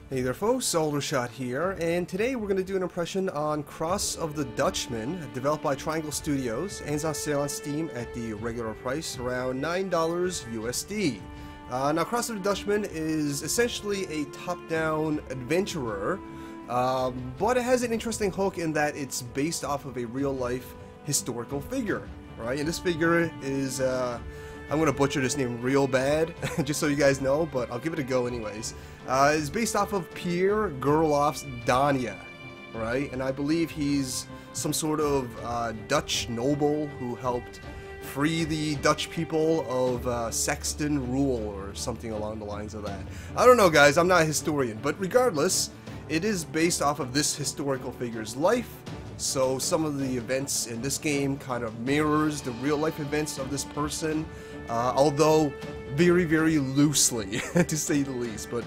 Hey there folks, Aldershot here, and today we're going to do an impression on Cross of the Dutchman, developed by Triangle Studios, and it's on sale on Steam at the regular price, around $9 USD. Now Cross of the Dutchman is essentially a top-down adventurer, but it has an interesting hook in that it's based off of a real-life historical figure, right? And this figure is, I'm going to butcher this name real bad, just so you guys know, but I'll give it a go anyways. It's based off of Pier Gerofs Donia, right? And I believe he's some sort of Dutch noble who helped free the Dutch people of Saxon rule or something along the lines of that. I don't know, guys, I'm not a historian, but regardless, it is based off of this historical figure's life. So some of the events in this game kind of mirrors the real life events of this person, although very, very loosely, to say the least. But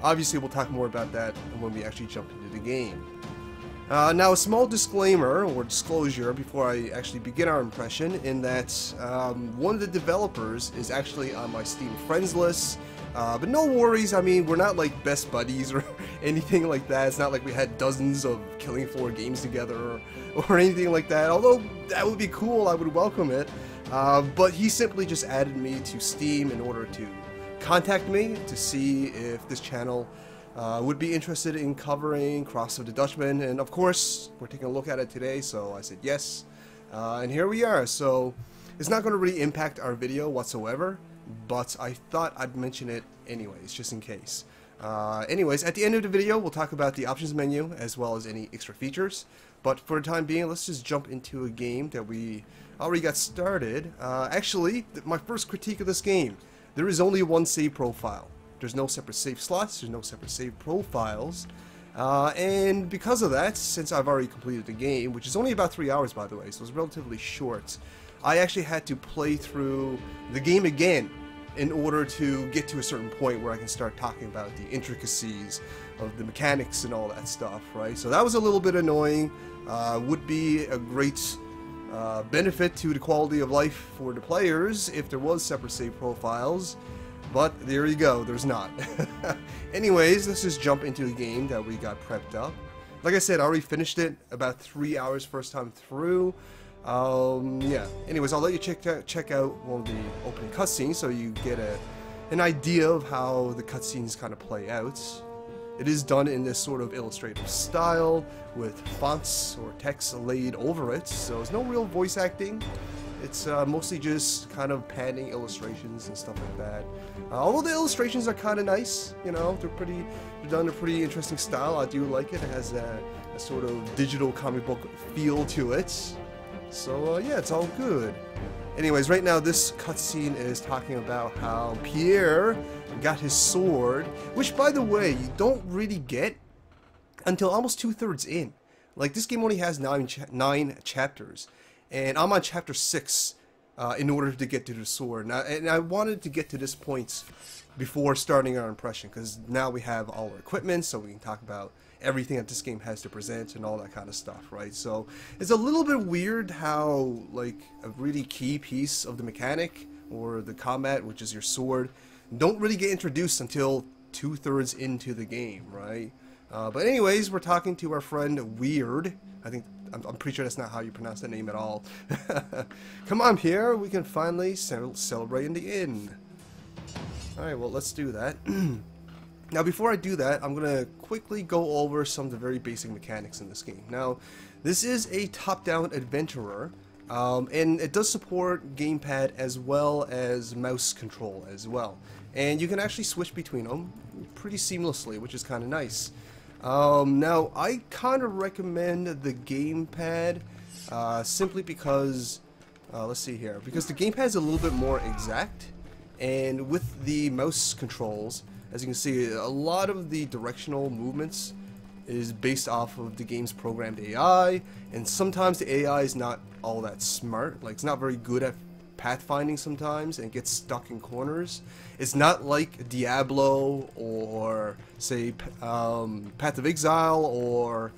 obviously we'll talk more about that when we actually jump into the game. Now a small disclaimer or disclosure before I actually begin our impression, in that one of the developers is actually on my Steam friends list. But no worries, I mean, we're not like best buddies or anything like that. It's not like we had dozens of Killing Floor games together or anything like that. Although that would be cool, I would welcome it. But he simply just added me to Steam in order to contact me to see if this channel would be interested in covering Cross of the Dutchman. And of course, we're taking a look at it today, so I said yes. And here we are. So it's not going to really impact our video whatsoever, but I thought I'd mention it anyways, just in case. Anyways, at the end of the video, we'll talk about the options menu as well as any extra features. But for the time being, let's just jump into a game that we already got started. Actually, my first critique of this game, there is only one save profile. There's no separate save slots, there's no separate save profiles. And because of that, since I've already completed the game, which is only about 3 hours by the way, so it's relatively short, I actually had to play through the game again in order to get to a certain point where I can start talking about the intricacies of the mechanics and all that stuff, right? So that was a little bit annoying. Would be a great benefit to the quality of life for the players if there was separate save profiles, but there you go, there's not. Anyways, let's just jump into the game that we got prepped up. Like I said, I already finished it about 3 hours first time through. Yeah. Anyways, I'll let you check out one of the opening cutscenes so you get an idea of how the cutscenes kind of play out. It is done in this sort of illustrative style with fonts or text laid over it, so there's no real voice acting. It's mostly just kind of padding illustrations and stuff like that. Although the illustrations are kind of nice, you know, they're done in a pretty interesting style. I do like it. It has a sort of digital comic book feel to it. So yeah, it's all good. Anyways, right now this cutscene is talking about how Pierre got his sword, which by the way, you don't really get until almost 2/3 in. Like, this game only has 9 chapters, and I'm on chapter 6 in order to get to the sword. And I wanted to get to this point before starting our impression, because now we have all our equipment, so we can talk about everything that this game has to present and all that kind of stuff, right? So it's a little bit weird how, like, a really key piece of the mechanic or the combat, which is your sword, don't really get introduced until 2/3 into the game, right? But anyways, we're talking to our friend Weird. I'm pretty sure that's not how you pronounce that name at all. Come on, Pierre, we can finally celebrate in the inn. Alright, well, let's do that. Now, before I do that, I'm going to quickly go over some of the very basic mechanics in this game. Now, this is a top-down adventurer, and it does support gamepad as well as mouse control as well. And you can actually switch between them pretty seamlessly, which is kind of nice. Now, I kind of recommend the gamepad simply because, let's see here, because the gamepad is a little bit more exact, and with the mouse controls, as you can see, a lot of the directional movements is based off of the game's programmed AI, and sometimes the AI is not all that smart. Like, it's not very good at pathfinding sometimes and gets stuck in corners. It's not like Diablo or, say, Path of Exile or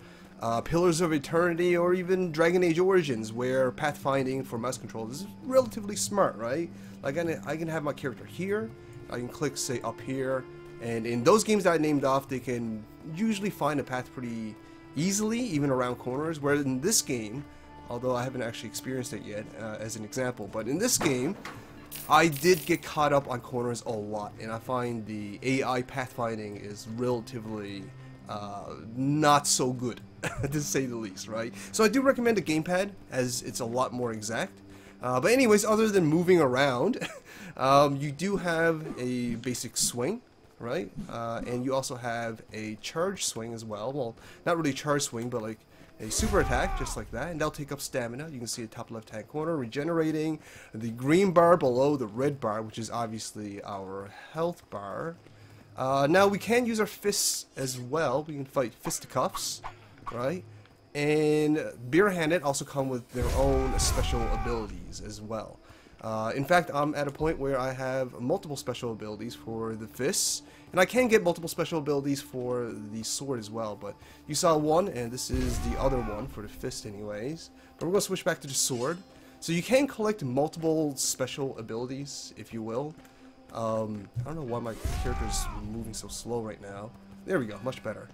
Pillars of Eternity or even Dragon Age Origins, where pathfinding for mouse control is relatively smart, right? Like, I can have my character here, I can click, say, up here, And in those games that I named off, they can usually find a path pretty easily, even around corners, whereas in this game, although I haven't actually experienced it yet as an example, but in this game, I did get caught up on corners a lot, and I find the AI pathfinding is relatively not so good, to say the least, right? So I do recommend a gamepad, as it's a lot more exact. But anyways, other than moving around, you do have a basic swing, right? And you also have a charge swing as well. Well, not really charge swing, but like a super attack, just like that, and that'll take up stamina. You can see the top left hand corner, regenerating the green bar below the red bar, which is obviously our health bar. Now we can use our fists as well. We can fight fisticuffs, right? And barehanded also come with their own special abilities as well. In fact, I'm at a point where I have multiple special abilities for the fists, and I can get multiple special abilities for the sword as well, but you saw one, and this is the other one for the fist anyways. But we're going to switch back to the sword. So you can collect multiple special abilities, if you will. I don't know why my character's moving so slow right now. There we go, much better.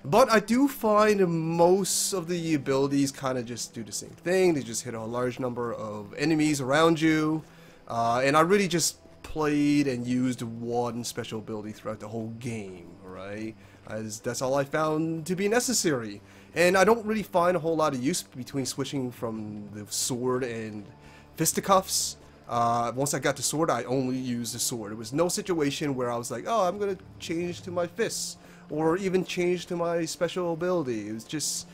But I do find most of the abilities kind of just do the same thing. They just hit a large number of enemies around you. And I really just played and used one special ability throughout the whole game, right? As that's all I found to be necessary. And I don't really find a whole lot of use between switching from the sword and fisticuffs. Once I got the sword, I only used the sword. There was no situation where I was like, oh, I'm going to change to my fists, or even change to my special ability. It was just,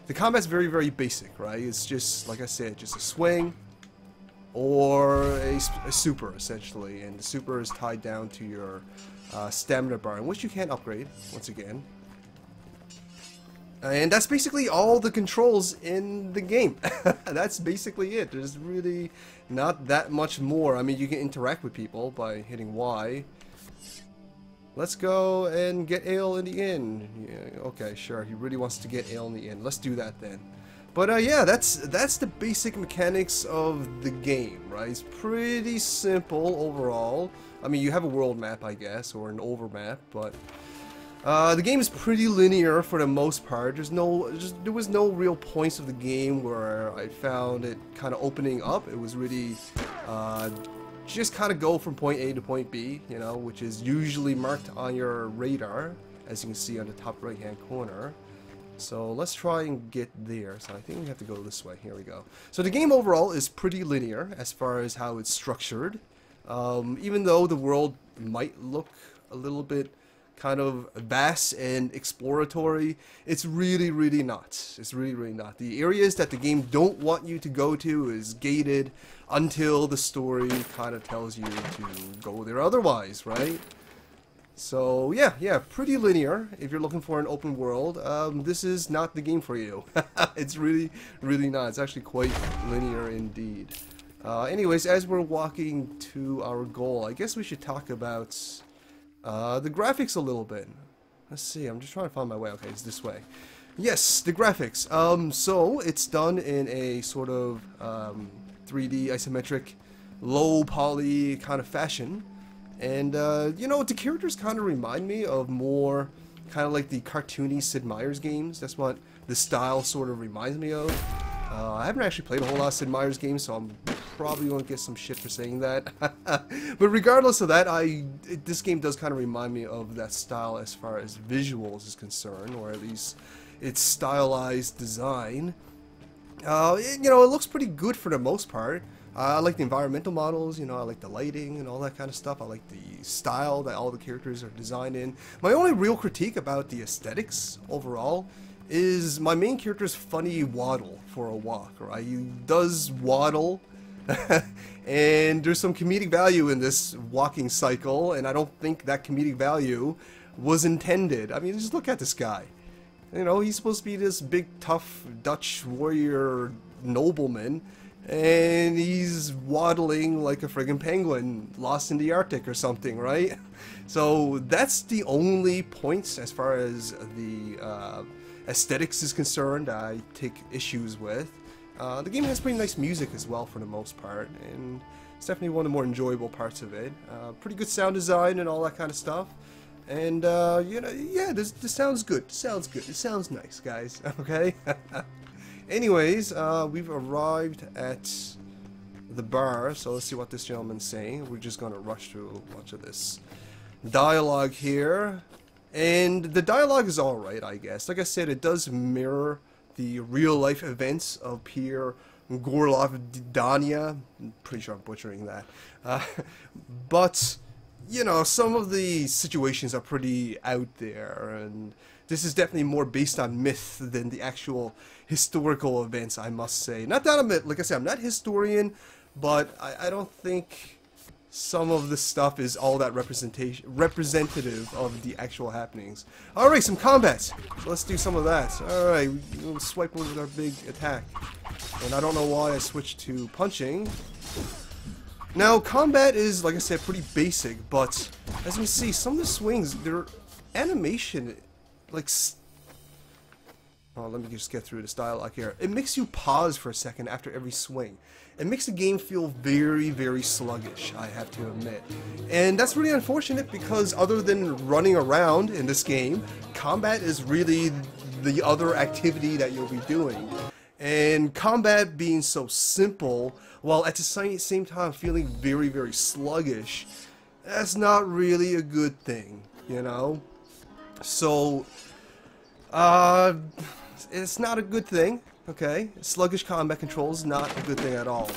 the combat's very, very basic, right? It's just, like I said, just a swing or a super, essentially. And the super is tied down to your stamina bar, which you can upgrade, once again. And that's basically all the controls in the game. That's basically it. There's really not that much more. I mean, you can interact with people by hitting Y. Let's go and get Ale in the inn. Yeah, okay, sure. He really wants to get Ale in the inn. Let's do that then. But yeah, that's the basic mechanics of the game, right? It's pretty simple overall. I mean, you have a world map, I guess, or an overmap, but the game is pretty linear for the most part. There was no real points of the game where I found it kind of opening up. It was really just kind of go from point A to point B, you know, which is usually marked on your radar, as you can see on the top right hand corner. So let's try and get there. So I think we have to go this way. Here we go. So the game overall is pretty linear as far as how it's structured. Even though the world might look a little bit kind of vast and exploratory, it's really, really not. It's really, really not. The areas that the game don't want you to go to is gated until the story kind of tells you to go there otherwise, right? So yeah, pretty linear. If you're looking for an open world, this is not the game for you. It's really, really not. It's actually quite linear indeed. Anyways, as we're walking to our goal, I guess we should talk about the graphics a little bit. Let's see, I'm just trying to find my way. Okay, it's this way. Yes, the graphics. So it's done in a sort of 3D isometric, low poly kind of fashion. And, you know, the characters kind of remind me of more kind of like the cartoony Sid Meier's games. That's what the style sort of reminds me of. I haven't actually played a whole lot of Sid Meier's games, so I'm probably going to get some shit for saying that. But regardless of that, this game does kind of remind me of that style as far as visuals is concerned, or at least its stylized design. You know, it looks pretty good for the most part. I like the environmental models, you know, I like the lighting and all that kind of stuff. I like the style that all the characters are designed in. My only real critique about the aesthetics overall is my main character's funny waddle for a walk, right? He does waddle, and there's some comedic value in this walking cycle, and I don't think that comedic value was intended. I mean, just look at this guy. You know, he's supposed to be this big, tough Dutch warrior nobleman, and he's waddling like a friggin' penguin lost in the Arctic or something, right? So that's the only points as far as the aesthetics is concerned I take issues with. The game has pretty nice music as well for the most part, and it's definitely one of the more enjoyable parts of it. Pretty good sound design and all that kind of stuff. And, you know, yeah, this sounds good. Sounds good. It sounds nice, guys. Okay? Anyways, we've arrived at the bar, so let's see what this gentleman's saying. We're just gonna rush through a bunch of this dialogue here. And the dialogue is alright, I guess. Like I said, it does mirror the real-life events of Pier Gerofs Donia. I'm pretty sure I'm butchering that. But, you know, some of the situations are pretty out there, and this is definitely more based on myth than the actual historical events, I must say. Not that I'm, like I said, I'm not a historian, but I don't think some of the stuff is all that representative of the actual happenings. Alright, some combat. So let's do some of that. Alright, we'll swipe over with our big attack. And I don't know why I switched to punching. Now, combat is, like I said, pretty basic, but as you can see, some of the swings, their animation, like... Oh, let me just get through this dialogue here. It makes you pause for a second after every swing. It makes the game feel very, very sluggish, I have to admit. And that's really unfortunate because other than running around in this game, combat is really the other activity that you'll be doing. And combat being so simple, while at the same time feeling very, very sluggish, that's not really a good thing, you know? So, it's not a good thing, okay? Sluggish combat control is not a good thing at all.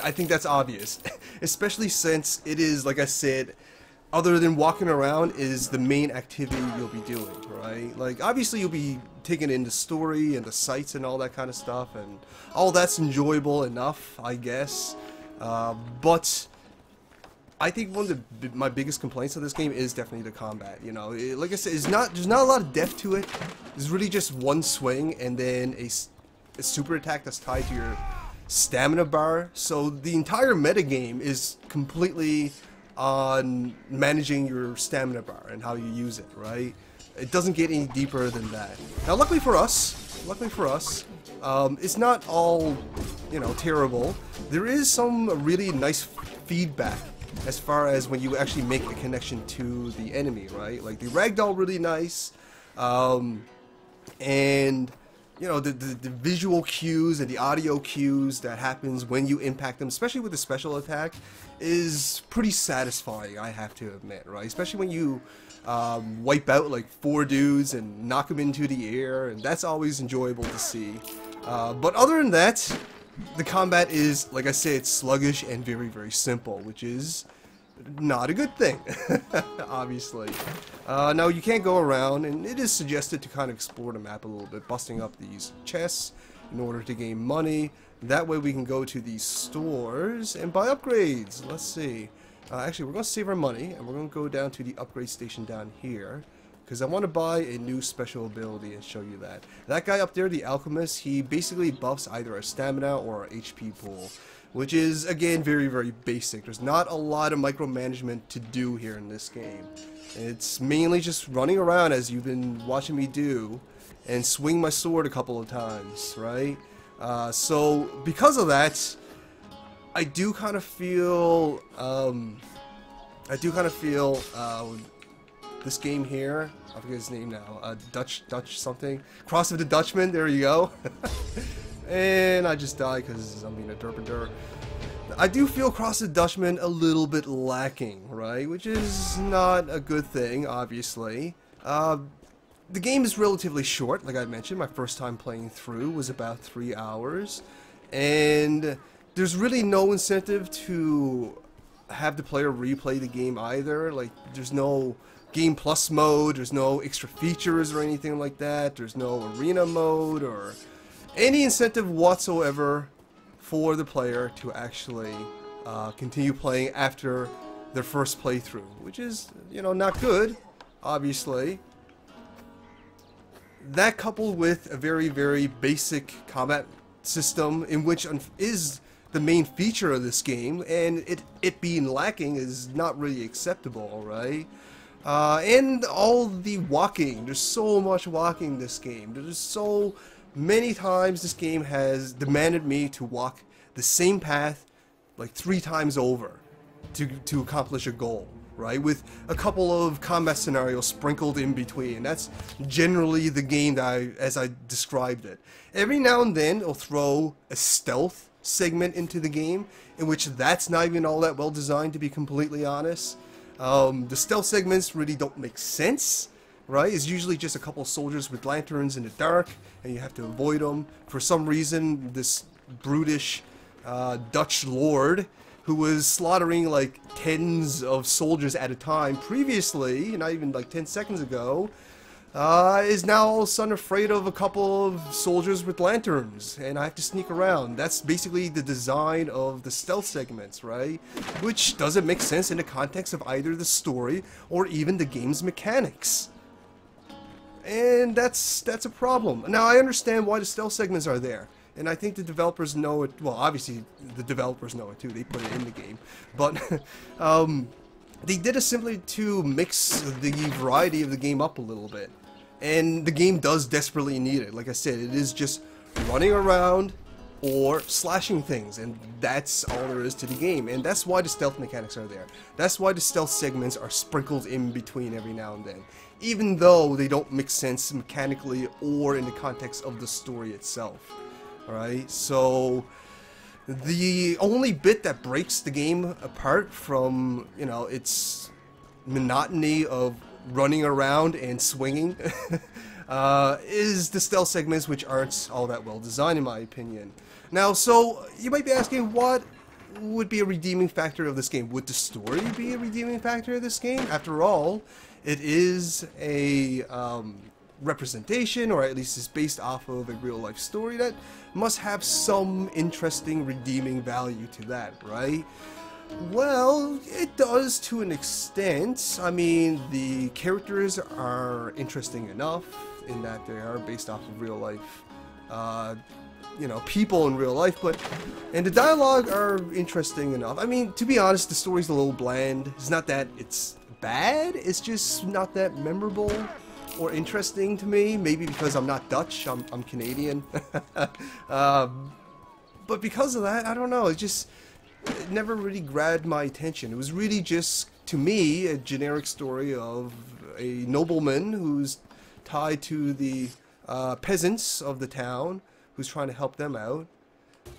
I think that's obvious. Especially since it is, like I said, other than walking around is the main activity you'll be doing, right? Like, obviously you'll be taking in the story and the sights and all that kind of stuff, and all that's enjoyable enough, I guess. But I think one of my biggest complaints of this game is definitely the combat. You know, like I said, there's not a lot of depth to it. There's really just one swing and then a super attack that's tied to your stamina bar. So the entire metagame is completely on managing your stamina bar and how you use it, right? It doesn't get any deeper than that. Now, luckily for us, it's not all, you know, terrible. There is some really nice feedback as far as when you actually make a connection to the enemy, right? Like, the ragdoll really nice, and you know, the visual cues and the audio cues that happens when you impact them, especially with the special attack, is pretty satisfying, I have to admit, right? Especially when you wipe out like 4 dudes and knock them into the air, and that's always enjoyable to see. But other than that, the combat is, like I say, it's sluggish and very, very simple, which is not a good thing, obviously. Now, you can't go around, and it is suggested to kind of explore the map a little bit, busting up these chests in order to gain money. That way we can go to these stores and buy upgrades. Let's see. Actually, we're going to save our money, and we're going to go down to the upgrade station down here, because I want to buy a new special ability and show you that. That guy up there, the Alchemist, he basically buffs either our stamina or our HP pool, which is, again, very, very basic. There's not a lot of micromanagement to do here in this game. It's mainly just running around, as you've been watching me do, and swing my sword a couple of times, right? So, because of that, I do kind of feel, this game here, I forget his name now, Dutch something, Cross of the Dutchman, there you go. And I just died because I'm being a derp. I do feel Cross the Dutchman a little bit lacking, right? Which is not a good thing, obviously. The game is relatively short, like I mentioned. My first time playing through was about 3 hours. And there's really no incentive to have the player replay the game either. Like, there's no Game Plus mode, there's no extra features or anything like that. There's no arena mode or any incentive whatsoever for the player to actually continue playing after their first playthrough, which is, you know, not good, obviously. That coupled with a very, very basic combat system, in which is the main feature of this game, and it being lacking is not really acceptable, right? And all the walking, there's so much walking in this game. There's so many times this game has demanded me to walk the same path like 3 times over to accomplish a goal. right? With a couple of combat scenarios sprinkled in between. That's generally the game that as I described it. Every now and then it'll throw a stealth segment into the game, in which that's not even all that well designed, to be completely honest. The stealth segments really don't make sense, right? It's usually just a couple of soldiers with lanterns in the dark, and you have to avoid them. For some reason, this brutish Dutch lord, who was slaughtering like tens of soldiers at a time previously, not even like 10 seconds ago, is now all of a sudden afraid of a couple of soldiers with lanterns, and I have to sneak around. That's basically the design of the stealth segments, right? Which doesn't make sense in the context of either the story or even the game's mechanics. And that's a problem. Now, I understand why the stealth segments are there, and I think the developers know it. Well, obviously the developers know it too. They put it in the game, but they did it simply to mix the variety of the game up a little bit. And the game does desperately need it. Like I said, it is just running around or slashing things, and that's all there is to the game. And that's why the stealth mechanics are there. That's why the stealth segments are sprinkled in between every now and then, even though they don't make sense mechanically or in the context of the story itself. Alright, so the only bit that breaks the game apart from, you know, its monotony of running around and swinging is the stealth segments, which aren't all that well designed in my opinion. Now, so you might be asking, what would be a redeeming factor of this game? Would the story be a redeeming factor of this game? After all, it is a representation, or at least is based off of a real life story that must have some interesting redeeming value to that, right? Well, it does to an extent. I mean, the characters are interesting enough in that they are based off of real life, you know, people in real life, and the dialogue are interesting enough. I mean, to be honest, the story's a little bland. It's not that it's bad, it's just not that memorable or interesting to me. Maybe because I'm not Dutch, I'm Canadian. But because of that, I don't know, it never really grabbed my attention. It was really just, to me, a generic story of a nobleman who's tied to the peasants of the town, who's trying to help them out,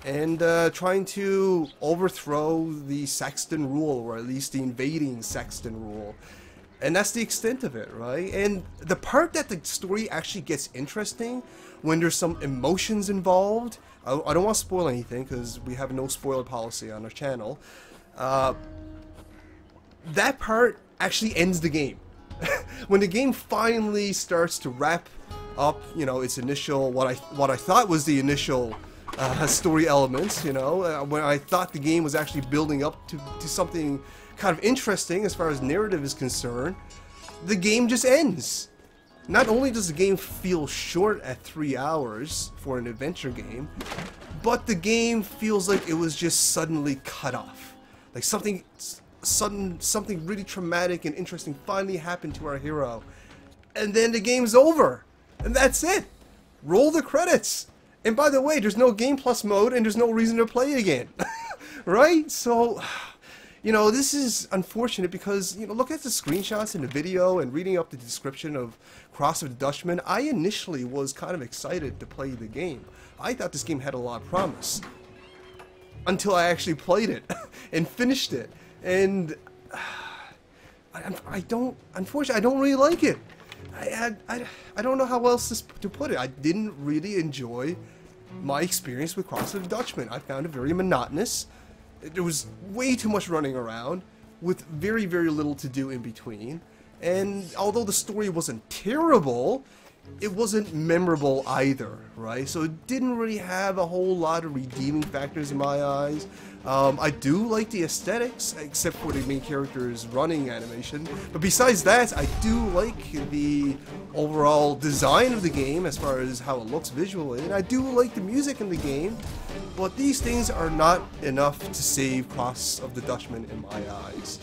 and trying to overthrow the Saxon rule, or at least the invading Saxon rule. And that's the extent of it, right? And the part that the story actually gets interesting, when there's some emotions involved, I don't want to spoil anything because we have no spoiler policy on our channel. That part actually ends the game. When the game finally starts to wrap up, you know, its initial, what I thought was the initial story elements, you know, when I thought the game was actually building up to something kind of interesting as far as narrative is concerned, the game just ends. Not only does the game feel short at 3 hours for an adventure game, but the game feels like it was just suddenly cut off. Like something really traumatic and interesting finally happened to our hero, and then the game's over, and that's it. Roll the credits. And by the way, there's no Game Plus mode, and there's no reason to play it again. Right? So, you know, this is unfortunate because, you know, look at the screenshots in the video and reading up the description of Cross of the Dutchman, I initially was kind of excited to play the game. I thought this game had a lot of promise. Until I actually played it and finished it. And unfortunately, I don't really like it. I don't know how else to put it. I didn't really enjoy my experience with Cross of the Dutchman. I found it very monotonous. There was way too much running around with very, very little to do in between. And although the story wasn't terrible, it wasn't memorable either, right? So it didn't really have a whole lot of redeeming factors in my eyes. I do like the aesthetics, except for the main character's running animation. But besides that, I do like the overall design of the game as far as how it looks visually. And I do like the music in the game. But these things are not enough to save Cross of the Dutchman in my eyes.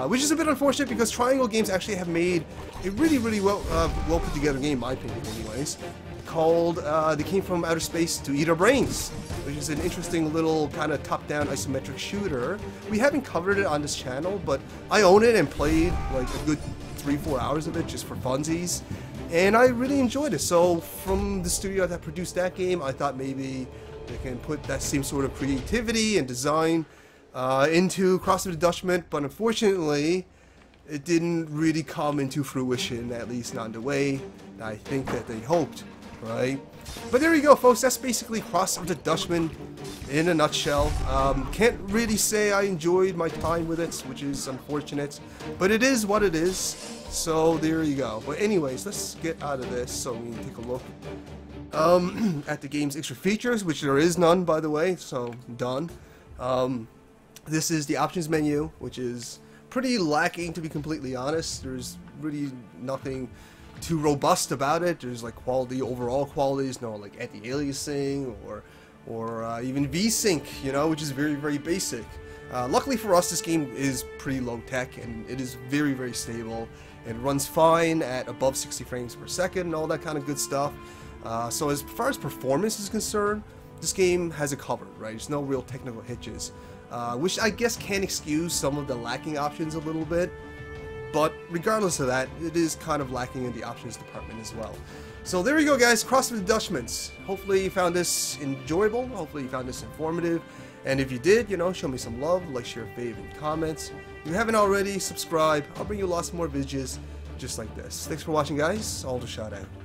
Which is a bit unfortunate because Triangle Games actually have made a really, really well put together game, in my opinion anyways. called They Came From Outer Space to Eat Our Brains, which is an interesting little kind of top-down isometric shooter. We haven't covered it on this channel, but I own it and played like a good 3-4 hours of it just for funsies, and I really enjoyed it. So from the studio that produced that game, I thought maybe they can put that same sort of creativity and design into Cross of the Dutchman, but unfortunately it didn't really come into fruition, at least not in the way I think that they hoped, right? But there you go, folks. That's basically Cross of the Dutchman in a nutshell. Can't really say I enjoyed my time with it, which is unfortunate, but it is what it is. So there you go. But anyways, let's get out of this so we can take a look at the game's extra features, which there is none, by the way. So done. This is the options menu, which is pretty lacking, to be completely honest. There's really nothing too robust about it. There's like overall qualities, no like anti-aliasing or even VSync, you know, which is very, very basic. Luckily for us, this game is pretty low tech and it is very, very stable. It runs fine at above 60 frames per second and all that kind of good stuff. So as far as performance is concerned, this game has it covered, right? There's no real technical hitches. Which I guess can excuse some of the lacking options a little bit, but regardless of that, it is kind of lacking in the options department as well. So there you go, guys. Cross of the Dutchmans. Hopefully you found this enjoyable. Hopefully you found this informative. And if you did, you know, show me some love, like, share, fave, and comments. If you haven't already, subscribe. I'll bring you lots more videos just like this. Thanks for watching, guys. All the shout out.